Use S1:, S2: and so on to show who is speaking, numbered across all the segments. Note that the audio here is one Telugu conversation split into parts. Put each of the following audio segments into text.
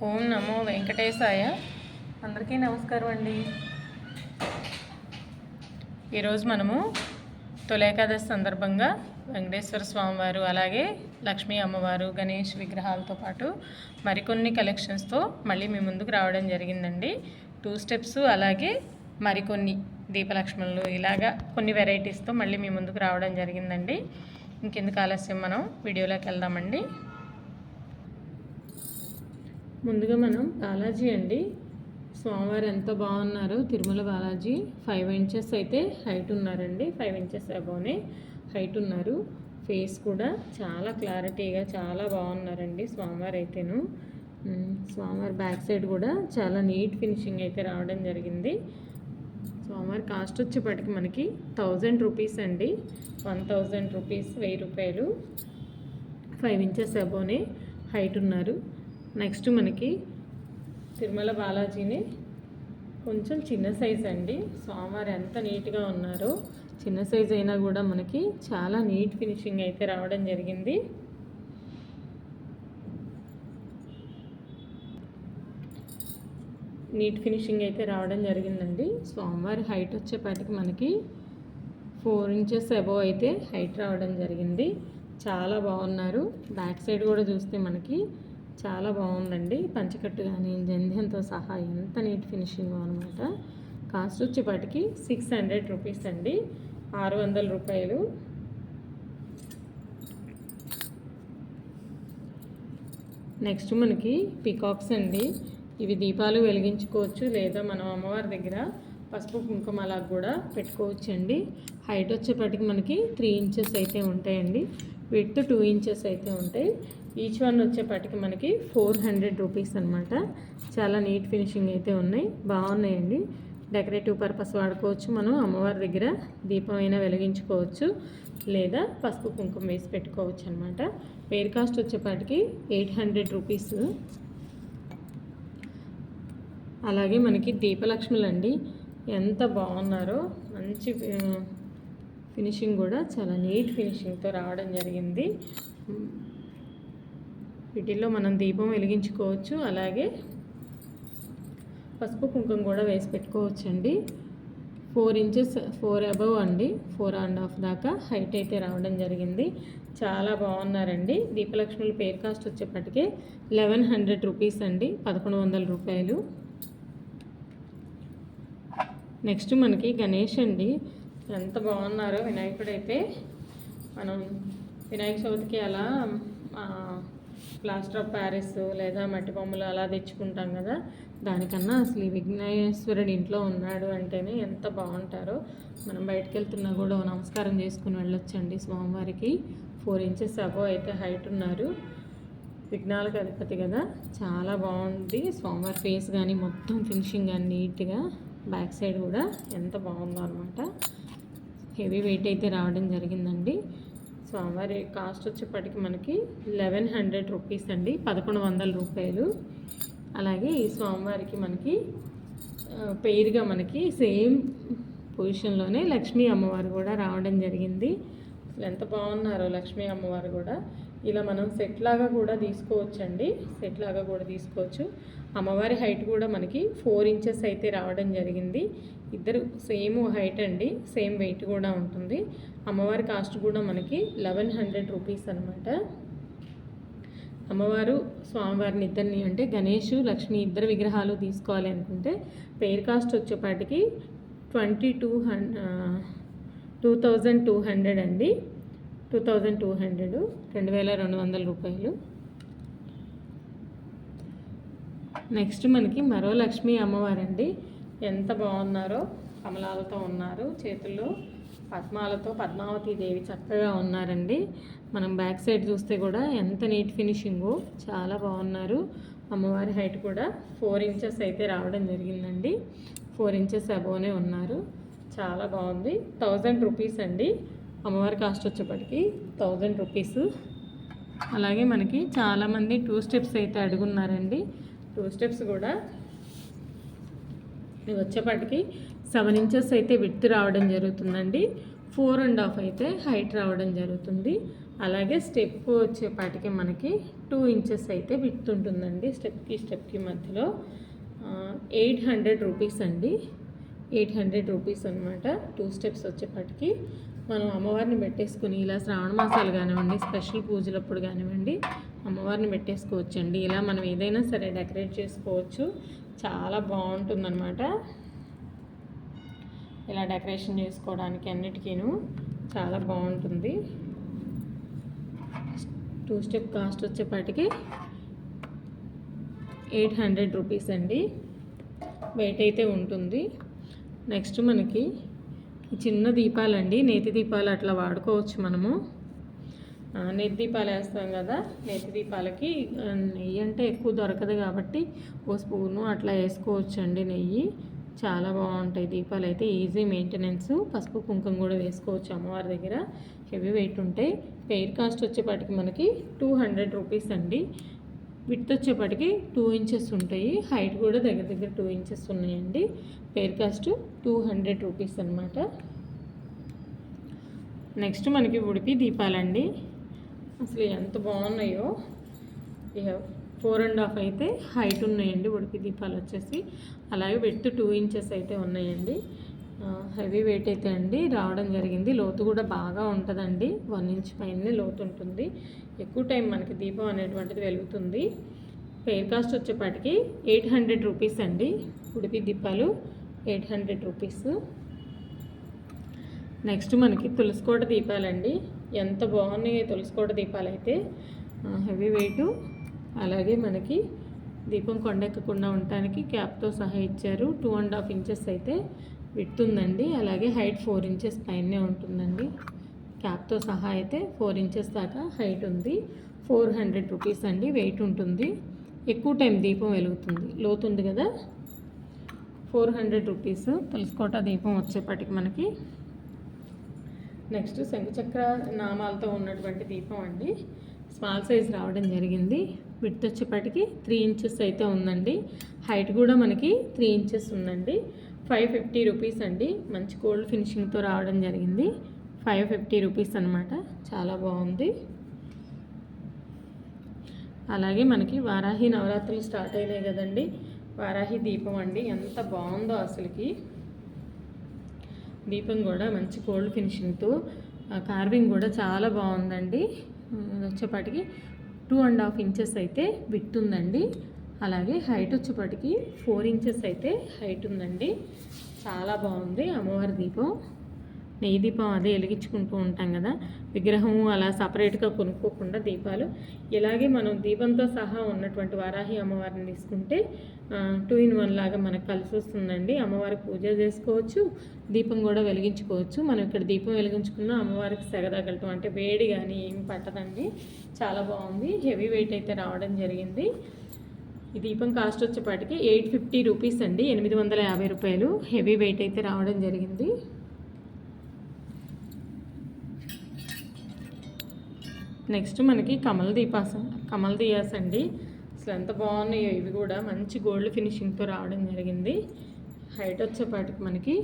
S1: ఓం నమో వెంకటేశాయ. అందరికీ నమస్కారం అండి. ఈరోజు మనము తొలేకాదశి సందర్భంగా వెంకటేశ్వర స్వామివారు అలాగే లక్ష్మీ అమ్మవారు గణేష్ విగ్రహాలతో పాటు మరికొన్ని కలెక్షన్స్తో మళ్ళీ మీ ముందుకు రావడం జరిగిందండి. 2 స్టెప్స్ అలాగే మరికొన్ని దీపలక్ష్మణులు ఇలాగా కొన్ని వెరైటీస్తో మళ్ళీ మీ ముందుకు రావడం జరిగిందండి. ఇంకెందుకు ఆలస్యం, మనం వీడియోలోకి వెళ్దామండి. ముందుగా మనం బాలాజీ అండి. స్వామివారు ఎంత బాగున్నారో. తిరుమల బాలాజీ 5 ఇంచెస్ అయితే హైట్ ఉన్నారండి. 5 ఇంచెస్ అబోనే హైట్ ఉన్నారు. ఫేస్ కూడా చాలా క్లారిటీగా చాలా బాగున్నారండి స్వామివారు అయితేను. స్వామివారి బ్యాక్ సైడ్ కూడా చాలా నీట్ ఫినిషింగ్ అయితే రావడం జరిగింది. స్వామివారి కాస్ట్ వచ్చేప్పటికి మనకి 1000 రూపీస్ అండి. 1000 రూపీస్, 1000 రూపాయలు. 5 ఇంచెస్ అబోనే హైట్ ఉన్నారు. నెక్స్ట్ మనకి తిరుమల బాలాజీని కొంచెం చిన్న సైజ్ అండి. స్వామివారు ఎంత నీట్గా ఉన్నారో. చిన్న సైజ్ అయినా కూడా మనకి చాలా నీట్ ఫినిషింగ్ అయితే రావడం జరిగింది. నీట్ ఫినిషింగ్ అయితే రావడం జరిగిందండి. స్వామివారి హైట్ వచ్చేపాటికి మనకి 4 ఇంచెస్ అబోవ్ అయితే హైట్ రావడం జరిగింది. చాలా బాగున్నారు. బ్యాక్ సైడ్ కూడా చూస్తే మనకి చాలా బాగుందండి. పంచకట్టు కానీ జంధ్యంతో సహా ఎంత నీట్ ఫినిషింగ్ అనమాట. కాస్ట్ వచ్చేపాటికి 600 రూపీస్ అండి. 600 రూపాయలు. నెక్స్ట్ మనకి పికాక్స్ అండి. ఇవి దీపాలు వెలిగించుకోవచ్చు, లేదా మనం అమ్మవారి దగ్గర పసుపు కుంకుమ అలా కూడా పెట్టుకోవచ్చు అండి. హైట్ వచ్చేపాటికి మనకి 3 ఇంచెస్ అయితే ఉంటాయండి. విడ్త్ 2 ఇంచెస్ అయితే ఉంటాయి. ఈచ్ వన్ వచ్చేపాటికి మనకి 400 రూపీస్ అనమాట. చాలా నీట్ ఫినిషింగ్ అయితే ఉన్నాయి. బాగున్నాయండి. డెకరేటివ్ పర్పస్ వాడుకోవచ్చు. మనం అమ్మవారి దగ్గర దీపం అయినా వెలిగించుకోవచ్చు, లేదా పసుపు కుంకుమ వేసి పెట్టుకోవచ్చు అనమాట. పేర్ కాస్ట్ వచ్చేపాటికి 800 రూపీస్. అలాగే మనకి దీపలక్ష్ములు అండి. ఎంత బాగున్నారో. మంచి ఫినిషింగ్ కూడా చాలా నీట్ ఫినిషింగ్తో రావడం జరిగింది. వీటిల్లో మనం దీపం వెలిగించుకోవచ్చు, అలాగే పసుపు కుంకుమ కూడా వేసి పెట్టుకోవచ్చు అండి. 4 ఇంచెస్ 4 అబవ్ అండి. 4.5 దాకా హైట్ అయితే రావడం జరిగింది. చాలా బాగున్నారండి. దీపలక్ష్ముల పేర్ కాస్ట్ వచ్చేప్పటికే 1100 రూపీస్ అండి. 1100 రూపాయలు. నెక్స్ట్ మనకి గణేష్ అండి. ఎంత బాగున్నారో. వినాయకుడైతే మనం వినాయక చవితికి అలా ప్లాస్టర్ ఆఫ్ ప్యారిస్ లేదా మట్టి బొమ్మలు అలా తెచ్చుకుంటాం కదా, దానికన్నా అసలు ఈ విఘ్నేశ్వరుడు ఇంట్లో ఉన్నాడు అంటేనే ఎంత బాగుంటారో. మనం బయటకు వెళ్తున్నా కూడా నమస్కారం చేసుకుని వెళ్ళొచ్చండి స్వామివారికి. 4 ఇంచెస్ అబోవ్ అయితే హైట్ ఉన్నారు. విఘ్నాలకు అధిపతి కదా. చాలా బాగుంది స్వామివారి ఫేస్ కానీ మొత్తం ఫినిషింగ్ కానీ నీట్గా. బ్యాక్ సైడ్ కూడా ఎంత బాగుందో అనమాట. హెవీ వెయిట్ అయితే రావడం జరిగిందండి. స్వామివారి కాస్ట్ వచ్చేప్పటికి మనకి 1100 రూపీస్ అండి. 1100 రూపాయలు. అలాగే ఈ స్వామివారికి మనకి పెయిర్గా మనకి సేమ్ పొజిషన్లోనే లక్ష్మీ అమ్మవారు కూడా రావడం జరిగింది. అసలు ఎంత బాగున్నారో లక్ష్మీ అమ్మవారు కూడా. ఇలా మనం సెట్ లాగా కూడా తీసుకోవచ్చండి. సెట్ లాగా కూడా తీసుకోవచ్చు. అమ్మవారి హైట్ కూడా మనకి 4 ఇంచెస్ అయితే రావడం జరిగింది. ఇద్దరు సేమ్ హైట్ అండి. సేమ్ వెయిట్ కూడా ఉంటుంది. అమ్మవారి కాస్ట్ కూడా మనకి 1100 రూపీస్ అనమాట. అమ్మవారు స్వామివారిని ఇద్దరిని అంటే గణేష్ లక్ష్మి ఇద్దరు విగ్రహాలు తీసుకోవాలి అనుకుంటే పేర్ కాస్ట్ వచ్చేపాటికి 2200 అండి. 2200, 2200 రూపాయలు. నెక్స్ట్ మనకి మరో లక్ష్మీ అమ్మవారండి. ఎంత బాగున్నారో. కమలాలతో ఉన్నారు. చేతుల్లో పద్మాలతో పద్మావతి దేవి చక్కగా ఉన్నారండి. మనం బ్యాక్ సైడ్ చూస్తే కూడా ఎంత నీట్ ఫినిషింగో. చాలా బాగున్నారు. అమ్మవారి హైట్ కూడా 4 ఇంచెస్ అయితే రావడం జరిగిందండి. 4 ఇంచెస్ అబోనే ఉన్నారు. చాలా బాగుంది. 1000 రూపీస్ అండి. అమ్మవారి కాస్ట్ వచ్చేప్పటికి 1000 రూపీస్. అలాగే మనకి చాలామంది 2 స్టెప్స్ అయితే అడుగున్నారండి. 2 స్టెప్స్ కూడా ఇది వచ్చేప్పటికి 7 ఇంచెస్ అయితే విడ్త్ రావడం జరుగుతుందండి. 4.5 అయితే హైట్ రావడం జరుగుతుంది. అలాగే స్టెప్ వచ్చేపాటికి మనకి 2 ఇంచెస్ అయితే విడ్త్ ఉంటుందండి. స్టెప్కి మధ్యలో 800 రూపీస్ అండి. 800 రూపీస్ అనమాట. 2 స్టెప్స్ వచ్చేపాటికి మనం అమ్మవారిని పెట్టేసుకుని ఇలా శ్రావణ మాసాలు కానివ్వండి, స్పెషల్ పూజలప్పుడు కానివ్వండి అమ్మవారిని పెట్టేసుకోవచ్చండి. ఇలా మనం ఏదైనా సరే డెకరేట్ చేసుకోవచ్చు. చాలా బాగుంటుందన్నమాట. ఇలా డెకరేషన్ చేసుకోవడానికి అన్నిటికీను చాలా బాగుంటుంది. 2 స్టెప్ కాస్ట్ వచ్చేపాటికి 800 రూపీస్ అండి. వెయిట్ అయితే ఉంటుంది. నెక్స్ట్ మనకి చిన్న దీపాలండి, నేతి దీపాలు అట్లా వాడుకోవచ్చు మనము. నెయ్యి దీపాలు వేస్తాం కదా, నేతి దీపాలకి నెయ్యి అంటే ఎక్కువ దొరకదు కాబట్టి ఓ స్పూను అట్లా వేసుకోవచ్చు అండి. నెయ్యి చాలా బాగుంటాయి దీపాలు అయితే. Easy maintenance. పసుపు కుంకుమ కూడా వేసుకోవచ్చు అమ్మవారి దగ్గర. హెవీ వెయిట్ ఉంటాయి. పెయిర్ కాస్ట్ వచ్చేపాటికి మనకి 200 రూపీస్ అండి. విడ్త్ వచ్చేపాటికి 2 ఇంచెస్ ఉంటాయి. హైట్ కూడా దగ్గర దగ్గర 2 ఇంచెస్ ఉన్నాయండి. పెయిర్ కాస్ట్ 200 రూపీస్ అనమాట. నెక్స్ట్ మనకి ఉడిపి దీపాలండి. అసలు ఎంత బాగున్నాయో. 4.5 అయితే హైట్ ఉన్నాయండి ఉడిపి దీపాలు వచ్చేసి. అలాగే విడ్త్ 2 ఇంచెస్ అయితే ఉన్నాయండి. హెవీ వెయిట్ అయితే అండి రావడం జరిగింది. లోతు కూడా బాగా ఉంటుందండి. 1 ఇంచ్ పైనే లోతు ఉంటుంది. ఎక్కువ టైం మనకి దీపం అనేటువంటిది వెలుగుతుంది. పెయిర్ కాస్ట్ వచ్చేపాటికి 800 రూపీస్ అండి. ఉడిపి దీపాలు 800 రూపీస్. నెక్స్ట్ మనకి తులసికోట దీపాలండి. ఎంత బాగున్నాయి తులసికోట దీపాలు అయితే. Heavy weight. అలాగే మనకి దీపం కొండెక్కకుండా ఉండటానికి క్యాప్తో సహా ఇచ్చారు. 2.5 ఇంచెస్ అయితే విడ్త్ ఉందండి. అలాగే హైట్ 4 ఇంచెస్ పైనే ఉంటుందండి. క్యాప్తో సహా అయితే 4 ఇంచెస్ దాకా హైట్ ఉంది. 400 రూపీస్ అండి. వెయిట్ ఉంటుంది. ఎక్కువ టైం దీపం వెలుగుతుంది. లోతు ఉంది కదా. 400 రూపీస్ తులసికోట దీపం వచ్చేపాటికి మనకి. నెక్స్ట్ శంఖచక్ర నామాలతో ఉన్నటువంటి దీపం అండి. స్మాల్ సైజ్ రావడం జరిగింది. విడ్త్ వచ్చేపాటికి 3 ఇంచెస్ అయితే ఉందండి. హైట్ కూడా మనకి 3 ఇంచెస్ ఉందండి. 550 రూపీస్ అండి. మంచి గోల్డ్ ఫినిషింగ్తో రావడం జరిగింది. 550 రూపీస్ అనమాట. చాలా బాగుంది. అలాగే మనకి వారాహి నవరాత్రులు స్టార్ట్ అయినాయి కదండి. వారాహి దీపం అండి. ఎంత బాగుందో అసలుకి. దీపం కూడా మంచి గోల్డ్ ఫినిషింగ్తో, కార్వింగ్ కూడా చాలా బాగుందండి. వచ్చేపాటికి 2.5 ఇంచెస్ అయితే విడ్త్ ఉందండి. అలాగే హైట్ వచ్చేపాటికి 4 ఇంచెస్ అయితే హైట్ ఉందండి. చాలా బాగుంది అమ్మవారి దీపం. నెయ్యి దీపం అదే వెలిగించుకుంటూ ఉంటాం కదా. విగ్రహం అలా సపరేట్గా కొనుక్కోకుండా దీపాలు ఇలాగే మనం దీపంతో సహా ఉన్నటువంటి వారాహి అమ్మవారిని తీసుకుంటే 2 in 1 లాగా మనకు కలిసి వస్తుందండి. అమ్మవారికి పూజ చేసుకోవచ్చు, దీపం కూడా వెలిగించుకోవచ్చు. మనం ఇక్కడ దీపం వెలిగించుకున్న అమ్మవారికి సెగ తగలటం అంటే వేడి కానీ ఏమి పట్టదండి. చాలా బాగుంది. హెవీ వెయిట్ అయితే రావడం జరిగింది. ఈ దీపం కాస్ట్ వచ్చేపాటికి 850 రూపీస్ అండి. 850 రూపాయలు. హెవీ వెయిట్ అయితే రావడం జరిగింది. నెక్స్ట్ మనకి కమల దియాస్ అండి. అసలు ఎంత బాగున్నాయో ఇవి కూడా. మంచి గోల్డ్ ఫినిషింగ్తో రావడం జరిగింది. హైట్ వచ్చేపాటికి మనకి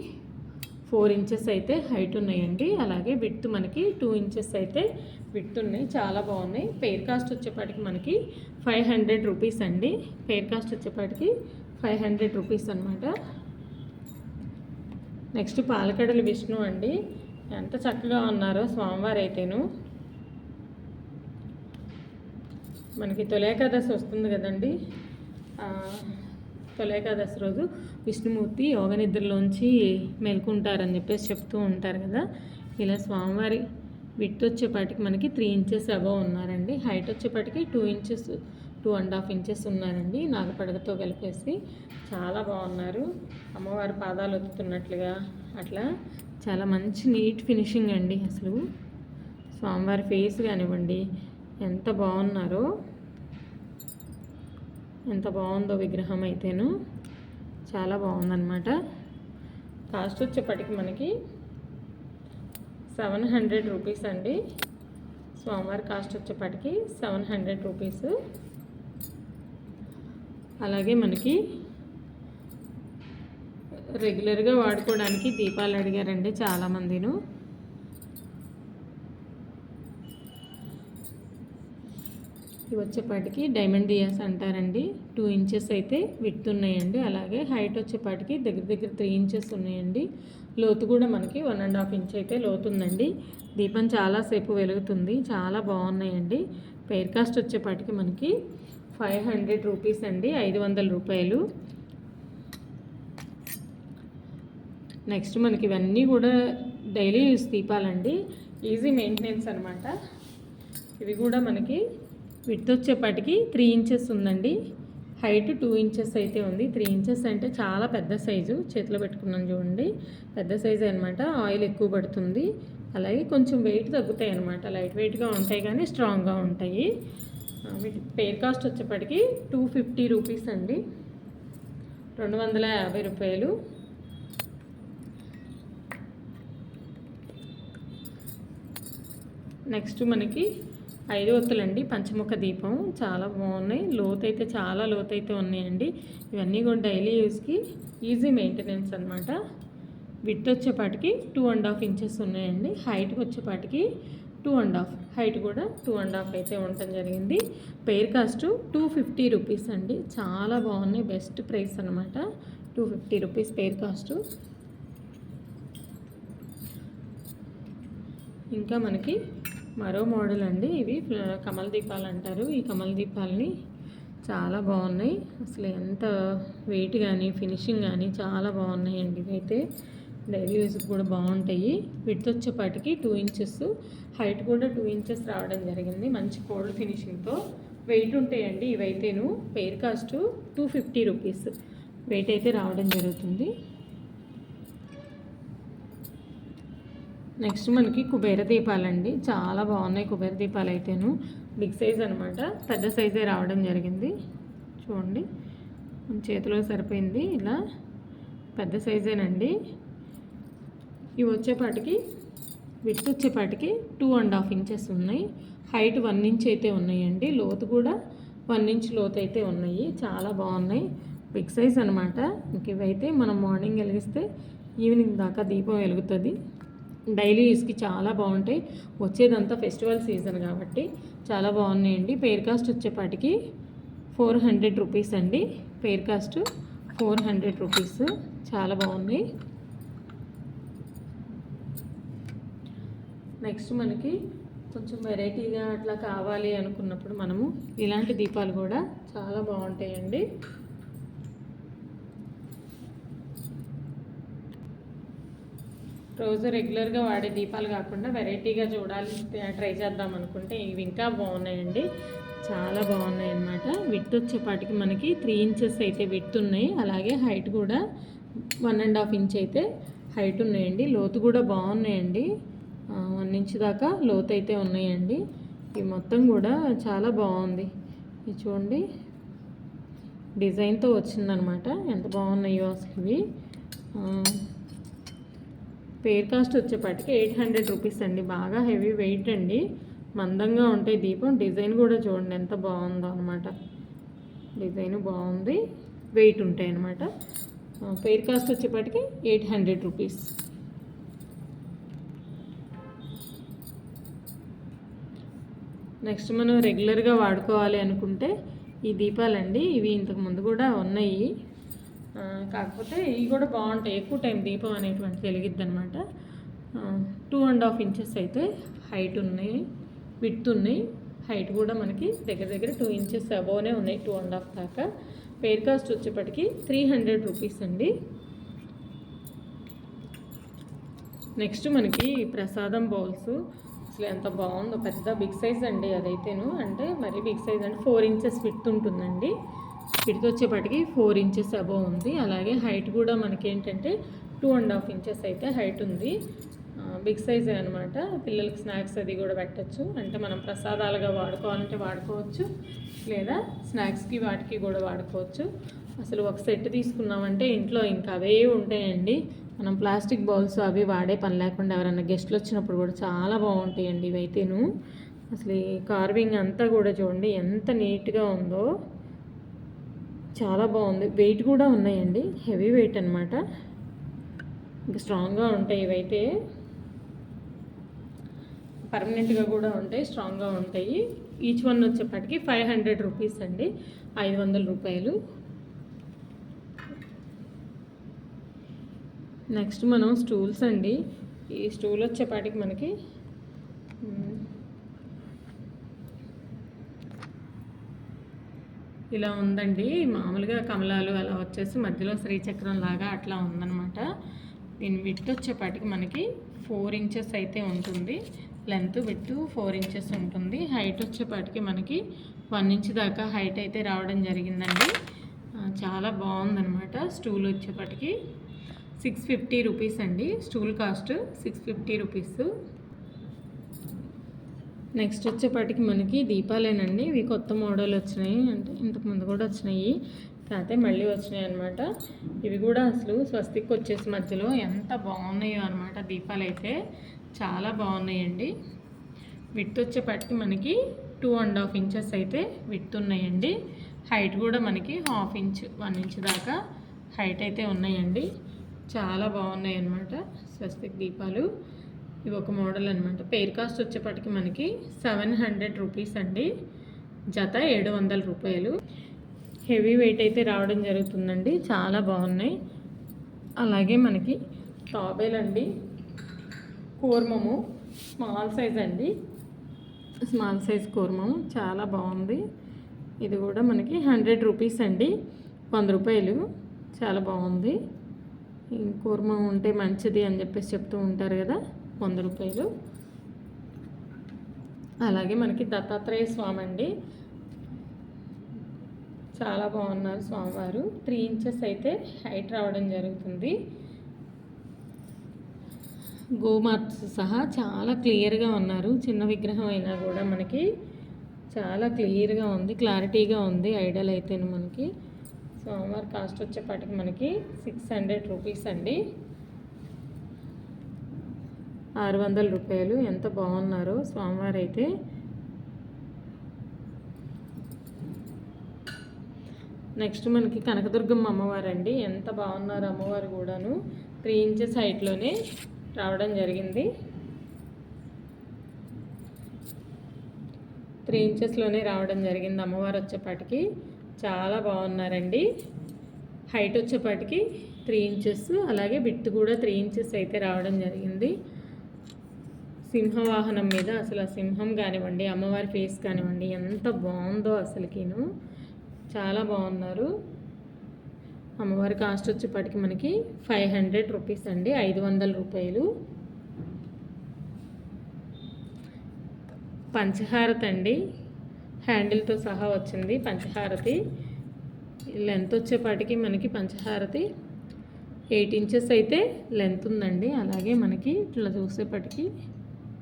S1: 4 ఇంచెస్ అయితే హైట్ ఉన్నాయండి. అలాగే విడ్త్ మనకి 2 ఇంచెస్ అయితే విడ్త్ ఉన్నాయి. చాలా బాగున్నాయి. పెయిర్ కాస్ట్ వచ్చేపాటికి మనకి 500 రూపీస్ అండి. పెయిర్ కాస్ట్ వచ్చేపాటికి 500 రూపీస్ అనమాట. నెక్స్ట్ పాలకడల విష్ణు అండి. ఎంత చక్కగా ఉన్నారో స్వామివారు అయితేను. మనకి తొలేకాదశి వస్తుంది కదండి. తొలేకాదశి రోజు విష్ణుమూర్తి యోగ నిద్రలోంచి మేల్కుంటారని చెప్పేసి చెప్తూ ఉంటారు కదా. ఇలా స్వామివారి విడ్త్ వచ్చేపాటికి మనకి 3 ఇంచెస్ అబవ్ ఉన్నారండి. హైట్ వచ్చేపాటికి 2.5 ఇంచెస్ ఉన్నారండి. నాగపడగతో కలిపేసి చాలా బాగున్నారు. అమ్మవారి పాదాలు ఒత్తుతున్నట్లుగా అట్లా చాలా మంచి నీట్ ఫినిషింగ్ అండి. అసలు స్వామివారి ఫేస్ కానివ్వండి ఎంత బాగున్నారో, ఎంత బాగుందో విగ్రహం అయితేను. చాలా బాగుందన్నమాట. కాస్ట్ వచ్చేప్పటికి మనకి 700 రూపీస్ అండి. స్వామివారి కాస్ట్ వచ్చేప్పటికి 700 రూపీస్. అలాగే మనకి రెగ్యులర్గా వాడుకోవడానికి దీపాలు అడిగారండి చాలామందిను. ఇవి వచ్చేపాటికి డైమండ్ దియాస్ అంటారండి. 2 ఇంచెస్ అయితే విడ్త్ ఉన్నాయండి. అలాగే హైట్ వచ్చేపాటికి దగ్గర దగ్గర 3 ఇంచెస్ ఉన్నాయండి. లోతు కూడా మనకి 1.5 ఇంచ్ అయితే లోతు ఉందండి. దీపం చాలాసేపు వెలుగుతుంది. చాలా బాగున్నాయండి. పెయిర్ కాస్ట్ వచ్చేపాటికి మనకి 500 రూపీస్ అండి, 500 రూపాయలు. నెక్స్ట్ మనకి ఇవన్నీ కూడా డైలీ యూస్ దీపాలండి, ఈజీ మెయింటెనెన్స్ అనమాట. ఇవి కూడా మనకి విడ్త్ వచ్చేపాటికి 3 ఇంచెస్ ఉందండి. హైట్ 2 ఇంచెస్ అయితే ఉంది. 3 ఇంచెస్ అంటే చాలా పెద్ద సైజు. చేతిలో పెట్టుకున్నాను చూడండి, పెద్ద సైజు అనమాట. ఆయిల్ ఎక్కువ పడుతుంది. అలాగే కొంచెం వెయిట్ తగ్గుతాయి అనమాట. లైట్ వెయిట్గా ఉంటాయి కానీ స్ట్రాంగ్గా ఉంటాయి. వీటి పెయిర్ కాస్ట్ వచ్చేప్పటికి 250 రూపీస్ అండి, 250 రూపాయలు. నెక్స్ట్ మనకి 5 ఒత్తులండి, పంచముఖ దీపం. చాలా బాగున్నాయి. లోతైతే చాలా లోతైతే ఉన్నాయండి. ఇవన్నీ కూడా డైలీ యూస్కి ఈజీ మెయింటెనెన్స్ అనమాట. విడ్త్ వచ్చేపాటికి 2.5 ఇంచెస్ ఉన్నాయండి. హైట్కి వచ్చేపాటికి 2.5, హైట్ కూడా 2.5 అయితే ఉండటం జరిగింది. పెయిర్ కాస్ట్ 250 రూపీస్ అండి. చాలా బాగున్నాయి, బెస్ట్ ప్రైస్ అనమాట. 250 రూపీస్ పెయిర్ కాస్ట్. ఇంకా మనకి మరో మోడల్ అండి. ఇవి కమల దీపాలు అంటారు. ఈ కమల దీపాలని చాలా బాగున్నాయి. అసలు ఎంత వెయిట్ కానీ ఫినిషింగ్ కానీ చాలా బాగున్నాయండి. ఇవైతే డైలీ యూస్కి కూడా బాగుంటాయి. విడ్త్ వచ్చేపాటికి 2 ఇంచెస్, హైట్ కూడా 2 ఇంచెస్ రావడం జరిగింది. మంచి గోల్డ్ ఫినిషింగ్తో వెయిట్ ఉంటాయండి ఇవైతేను. పెయిర్ కాస్ట్ 250 రూపీస్ వెయిట్ అయితే రావడం జరుగుతుంది. నెక్స్ట్ మనకి కుబేర దీపాలండి. చాలా బాగున్నాయి కుబేర దీపాలు అయితేను. బిగ్ సైజ్ అనమాట, పెద్ద సైజే రావడం జరిగింది. చూడండి, మన చేతిలో సరిపోయింది. ఇలా పెద్ద సైజేనండి. ఇవి వచ్చేపాటికి విడ్త్ వచ్చేపాటికి 2.5 ఇంచెస్ ఉన్నాయి. హైట్ 1 ఇంచ్ అయితే ఉన్నాయండి. లోతు కూడా 1 ఇంచ్ లోతు అయితే ఉన్నాయి. చాలా బాగున్నాయి, బిగ్ సైజ్ అనమాట. ఇంక ఇవైతే మనం మార్నింగ్ వెలిగిస్తే ఈవినింగ్ దాకా దీపం వెలుగుతుంది. డైలీ యూస్కి చాలా బాగుంటాయి. వచ్చేదంతా ఫెస్టివల్ సీజన్ కాబట్టి చాలా బాగున్నాయండి. పెయిర్ కాస్ట్ వచ్చేపాటికి 400 రూపీస్ అండి. Pair cost 400 rupees. చాలా బాగున్నాయి. నెక్స్ట్ మనకి కొంచెం వెరైటీగా అట్లా కావాలి అనుకున్నప్పుడు మనము ఇలాంటి దీపాలు కూడా చాలా బాగుంటాయండి. రోజు రెగ్యులర్గా వాడే దీపాలు కాకుండా వెరైటీగా చూడాలి, ట్రై చేద్దాం అనుకుంటే ఇవి ఇంకా బాగున్నాయండి. చాలా బాగున్నాయి అన్నమాట. విడ్త్ వచ్చేపాటికి మనకి 3 ఇంచెస్ అయితే విడ్త్ ఉన్నాయి. అలాగే హైట్ కూడా 1.5 ఇంచ్ అయితే హైట్ ఉన్నాయండి. లోతు కూడా బాగున్నాయండి. 1 ఇంచ్ దాకా లోతు అయితే ఉన్నాయండి. ఇవి మొత్తం కూడా చాలా బాగుంది. ఇది చూడండి, డిజైన్తో వచ్చిందనమాట. ఎంత బాగున్నాయో అసలు ఇవి. పెయిర్ కాస్ట్ వచ్చేపాటికి 800 రూపీస్ అండి. బాగా హెవీ వెయిట్ అండి, మందంగా ఉంటాయి దీపం. డిజైన్ కూడా చూడండి ఎంత బాగుందో అనమాట. డిజైన్ బాగుంది, వెయిట్ ఉంటాయి అనమాట. పెయిర్ కాస్ట్ వచ్చేపాటికి 800 రూపీస్. నెక్స్ట్ మనం రెగ్యులర్గా వాడుకోవాలి అనుకుంటే ఈ దీపాలండి. ఇవి ఇంతకుముందు కూడా ఉన్నాయి, కాకపోతే ఇవి కూడా బాగుంటాయి. ఎక్కువ టైం దీపం అనేటువంటి వెలిగిద్ది అనమాట. 2.5 ఇంచెస్ అయితే హైట్ ఉన్నాయి, విడ్త్ ఉన్నాయి. హైట్ కూడా మనకి దగ్గర దగ్గర 2 ఇంచెస్ అబోవ్నే ఉన్నాయి, 2.5 దాకా. పెయిర్ కాస్ట్ వచ్చేప్పటికి 300 రూపీస్ అండి. నెక్స్ట్ మనకి ప్రసాదం బౌల్స్. అసలు ఎంత బాగుందో, పెద్ద బిగ్ సైజ్ అండి అదైతేను. అంటే మరి బిగ్ సైజ్ అంటే 4 ఇంచెస్ విడ్త్ ఉంటుందండి. విడ్త్ వచ్చేపాటికి 4 ఇంచెస్ అబోవ్ ఉంది. అలాగే హైట్ కూడా మనకి ఏంటంటే 2.5 ఇంచెస్ అయితే హైట్ ఉంది. బిగ్ సైజ్ అనమాట. పిల్లలకి స్నాక్స్ అది కూడా పెట్టచ్చు. అంటే మనం ప్రసాదాలుగా వాడుకోవాలంటే వాడుకోవచ్చు, లేదా స్నాక్స్కి వాటికి కూడా వాడుకోవచ్చు. అసలు ఒక సెట్ తీసుకున్నామంటే ఇంట్లో ఇంకా అవే ఉంటాయండి. మనం ప్లాస్టిక్ బౌల్స్ అవి వాడే పని లేకుండా ఎవరైనా గెస్ట్లు వచ్చినప్పుడు కూడా చాలా బాగుంటాయండి ఇవైతేను. అసలు ఈ కార్వింగ్ అంతా కూడా చూడండి ఎంత నీట్గా ఉందో, చాలా బాగుంది. వెయిట్ కూడా ఉన్నాయండి, హెవీ వెయిట్ అనమాట. ఇంకా స్ట్రాంగ్గా ఉంటాయి ఇవైతే, పర్మనెంట్గా కూడా ఉంటాయి, స్ట్రాంగ్గా ఉంటాయి. ఈచ్ వన్ వచ్చేప్పటికి 500 రూపీస్ అండి, 500 రూపాయలు. నెక్స్ట్ మనం స్టూల్స్ అండి. ఈ స్టూల్ వచ్చేపాటికి మనకి ఇలా ఉందండి. మామూలుగా కమలాలు అలా వచ్చేసి మధ్యలో శ్రీచక్రం లాగా అట్లా ఉందన్నమాట. దీని విడ్త్ వచ్చేపాటికి మనకి 4 ఇంచెస్ అయితే ఉంటుంది. లెంత్ విడ్త్ 4 ఇంచెస్ ఉంటుంది. హైట్ వచ్చేపాటికి మనకి 1 ఇంచ్ దాకా హైట్ అయితే రావడం జరిగిందండి. చాలా బాగుందన్నమాట. స్టూల్ వచ్చేపాటికి 650 రూపీస్ అండి. Stool cost 650 rupees. నెక్స్ట్ వచ్చేపాటికి మనకి దీపాలేనండి. ఇవి కొత్త మోడల్ వచ్చినాయి, అంటే ఇంతకుముందు కూడా వచ్చినాయి, కాకపోతే మళ్ళీ వచ్చినాయి అనమాట. ఇవి కూడా అసలు స్వస్తిక్ వచ్చేసి మధ్యలో ఎంత బాగున్నాయో అనమాట. దీపాలు అయితే చాలా బాగున్నాయండి. విడ్త్ వచ్చేపాటికి మనకి 2.5 ఇంచెస్ అయితే విడ్త్ ఉన్నాయండి. హైట్ కూడా మనకి 1/2 ఇంచ్ 1 ఇంచ్ దాకా హైట్ అయితే ఉన్నాయండి. చాలా బాగున్నాయి అన్నమాట స్వస్తిక్ దీపాలు. ఇవి ఒక మోడల్ అనమాట. పేర్ కాస్ట్ వచ్చేప్పటికి మనకి 700 రూపీస్ అండి. జత 700 రూపాయలు. హెవీ వెయిట్ అయితే రావడం జరుగుతుందండి. చాలా బాగున్నాయి. అలాగే మనకి తాబేల్ అండి, కూర్మము స్మాల్ సైజ్ అండి. స్మాల్ సైజ్ కూర్మము చాలా బాగుంది. ఇది కూడా మనకి 100 రూపీస్ అండి, 100 రూపాయలు. చాలా బాగుంది. కూర్మం ఉంటే మంచిది అని చెప్పేసి చెప్తూ ఉంటారు కదా, 100 రూపాయలు. అలాగే మనకి దత్తాత్రేయ స్వామి అండి. చాలా బాగున్నారు స్వామివారు. 3 ఇంచెస్ అయితే హైట్ రావడం జరుగుతుంది. గోమాత సహా చాలా క్లియర్గా ఉన్నారు. చిన్న విగ్రహం అయినా కూడా మనకి చాలా క్లియర్గా ఉంది, క్లారిటీగా ఉంది. ఐడల్ అయితేనే మనకి. స్వామివారి కాస్ట్ వచ్చేపాటికి మనకి 600 రూపీస్ అండి, 600 రూపాయలు. ఎంత బాగున్నారో స్వామివారు అయితే. నెక్స్ట్ మనకి కనకదుర్గమ్మ అమ్మవారు అండి. ఎంత బాగున్నారు అమ్మవారు కూడాను. 3 ఇంచెస్ హైట్లోనే రావడం జరిగింది. 3 ఇంచెస్లోనే రావడం జరిగింది అమ్మవారు వచ్చేపాటికి. చాలా బాగున్నారండి. హైట్ వచ్చేపాటికి 3 ఇంచెస్, అలాగే విడ్త్ కూడా 3 ఇంచెస్ అయితే రావడం జరిగింది. సింహవాహనం మీద అసలు ఆ సింహం కానివ్వండి, అమ్మవారి ఫేస్ కానివ్వండి, ఎంత బాగుందో అసలుకిను. చాలా బాగున్నారు. అమ్మవారి కాస్ట్ వచ్చేపాటికి మనకి 500 రూపీస్ అండి, 500 రూపాయలు. పంచహారతి అండి, హ్యాండిల్తో సహా వచ్చింది పంచహారతి. లెంత్ వచ్చేపాటికి మనకి పంచహారతి 8 ఇంచెస్ అయితే లెంత్ ఉందండి. అలాగే మనకి ఇట్లా చూసేపాటికి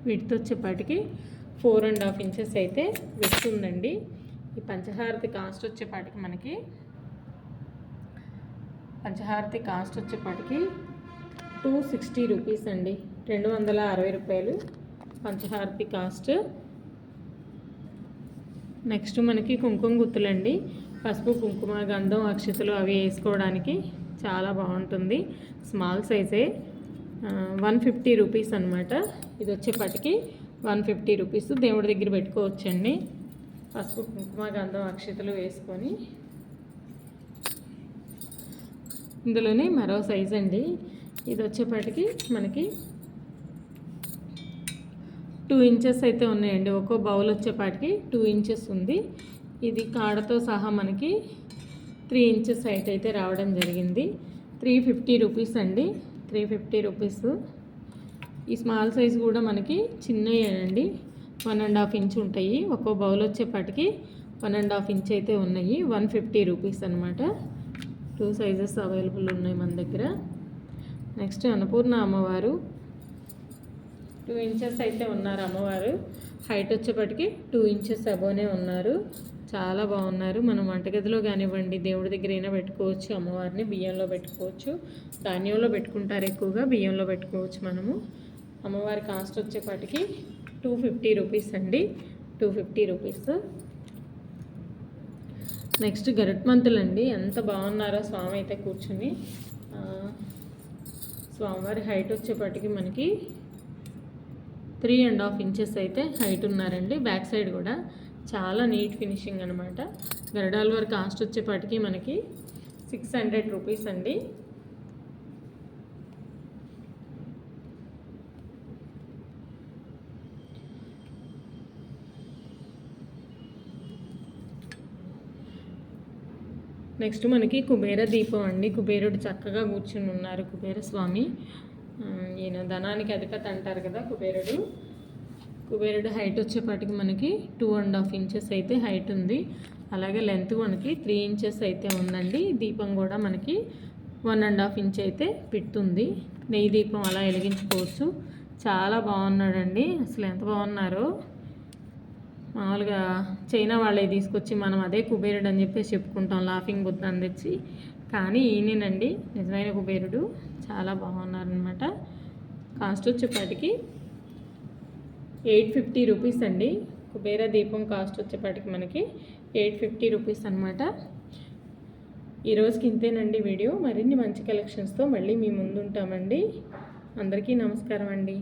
S1: విడ్త్ వచ్చేపాటికి 4.5 ఇంచెస్ అయితే విడ్త్ ఉందండి. ఈ పంచహారతి కాస్ట్ వచ్చేపాటికి మనకి పంచహారతి కాస్ట్ వచ్చేపాటికి 260 రూపీస్ అండి, 260 రూపాయలు పంచహారతి కాస్ట్. నెక్స్ట్ మనకి కుంకుమ గుత్తులండి. పసుపు, కుంకుమ, గంధం, అక్షతలు అవి వేసుకోవడానికి చాలా బాగుంటుంది. స్మాల్ సైజే, 150 రూపీస్ అనమాట. ఇది వచ్చేపాటికి 150 రూపీస్. దేవుడి దగ్గర పెట్టుకోవచ్చండి. పసుపు, కుంకుమ, గంధం, అక్షతలు వేసుకొని. ఇందులోనే మరో సైజ్ అండి. ఇది వచ్చేపాటికి మనకి 2 ఇంచెస్ అయితే ఉన్నాయండి. ఒక్కో బౌల్ వచ్చేపాటికి 2 ఇంచెస్ ఉంది. ఇది కాడతో సహా మనకి 3 ఇంచెస్ హైట్ అయితే రావడం జరిగింది. 350 రూపీస్ అండి, 350 రూపీస్. ఈ స్మాల్ సైజ్ కూడా మనకి చిన్నయేనండి, 1.5 ఇంచ్ ఉంటాయి. ఒక్కో బౌల్ వచ్చేపాటికి 1.5 ఇంచ్ అయితే ఉన్నాయి. 150 రూపీస్ అనమాట. 2 సైజెస్ అవైలబుల్ ఉన్నాయి మన దగ్గర. నెక్స్ట్ అన్నపూర్ణ అమ్మవారు 2 ఇంచెస్ అయితే ఉన్నారు అమ్మవారు. హైట్ వచ్చేప్పటికి 2 ఇంచెస్ అబోనే ఉన్నారు. చాలా బాగున్నారు. మనం వంటగదిలో కానివ్వండి, దేవుడి దగ్గర అయినా పెట్టుకోవచ్చు. అమ్మవారిని బియ్యంలో పెట్టుకోవచ్చు, ధాన్యంలో పెట్టుకుంటారు ఎక్కువగా, బియ్యంలో పెట్టుకోవచ్చు మనము. అమ్మవారి కాస్ట్ వచ్చేప్పటికి 250 రూపీస్ అండి, 250 రూపీస్. నెక్స్ట్ గరుత్మంతులు అండి. ఎంత బాగున్నారో స్వామి అయితే కూర్చుని. స్వామివారి హైట్ వచ్చేప్పటికి మనకి 3.5 ఇంచెస్ అయితే హైట్ ఉన్నారండి. బ్యాక్ సైడ్ కూడా చాలా నీట్ ఫినిషింగ్ అనమాట. గరడాల వరకు కాస్ట్ వచ్చేపాటికి మనకి 600 రూపీస్ అండి. నెక్స్ట్ మనకి కుబేర దీపం అండి. కుబేరుడు చక్కగా కూర్చుని ఉన్నారు. కుబేర స్వామి, ఈయన ధనానికి అధిపతి అంటారు కదా కుబేరుడు. కుబేరుడు హైట్ వచ్చేపాటికి మనకి 2.5 ఇంచెస్ అయితే హైట్ ఉంది. అలాగే లెంత్ మనకి 3 ఇంచెస్ అయితే ఉందండి. దీపం కూడా మనకి 1.5 ఇంచ్ అయితే పెడుతుంది. నెయ్యి దీపం అలా వెలిగించుకోవచ్చు. చాలా బాగున్నాడండి, అసలు ఎంత బాగున్నారో. మామూలుగా చైనా వాళ్ళే తీసుకొచ్చి మనం అదే కుబేరుడు అని చెప్పేసి చెప్పుకుంటాం, లాఫింగ్ బుద్ధ అని తెచ్చి. కానీ ఈయనేనండి నిజమైన కుబేరుడు. చాలా బాగున్నారనమాట. కాస్ట్ వచ్చేపాటికి 850 రూపీస్ అండి. కుబేర దీపం కాస్ట్ వచ్చేపాటికి మనకి 850 రూపీస్ అనమాట. ఈరోజుకి ఇంతేనండి వీడియో. మరిన్ని మంచి కలెక్షన్స్తో మళ్ళీ మీ ముందు ఉంటామండి. అందరికీ నమస్కారం అండి.